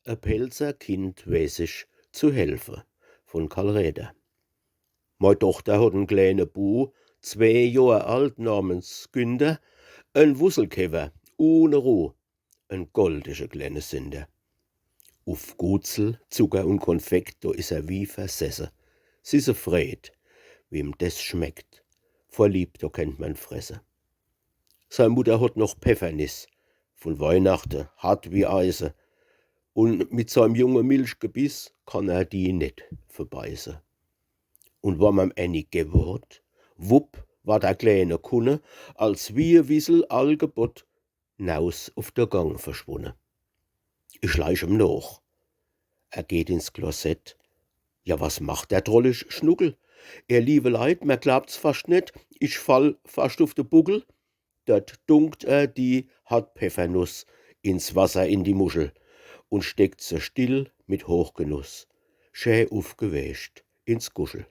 E Pelzer Kind weiß sich zu helfen von Karl Räder. Mei Tochter hat 'n kleine Bu, 2 Johr alt, namens Günther, en Wusselkäfer ohne Ruh, en goldische kleine Sünder. Auf Gutsel, Zucker und Konfekt, da is wie versesse. Sie se freed, wem des schmeckt. Verliebt, da kennt man fresse. Sein Mutter hat noch Pfeffernis, von Weihnachten, hart wie Eisen. Und mit seinem jungen Milchgebiss kann die nicht verbeißen. Und wann man einig gewort, wupp war der kleine Kunne, als wie e Wissel allgebott, naus auf der Gang verschwunnen. Ich schleich ihm nach. Er geht ins Klosett. Ja, was macht der drollig Schnuckel? Er liebe Leid, mir glaubt's fast net, ich fall fast auf de Buckel. Dort dunkt die hat Pfeffernuss ins Wasser in die Muschel und steckt se still mit Hochgenuss, schä aufgewäscht ins Guschel.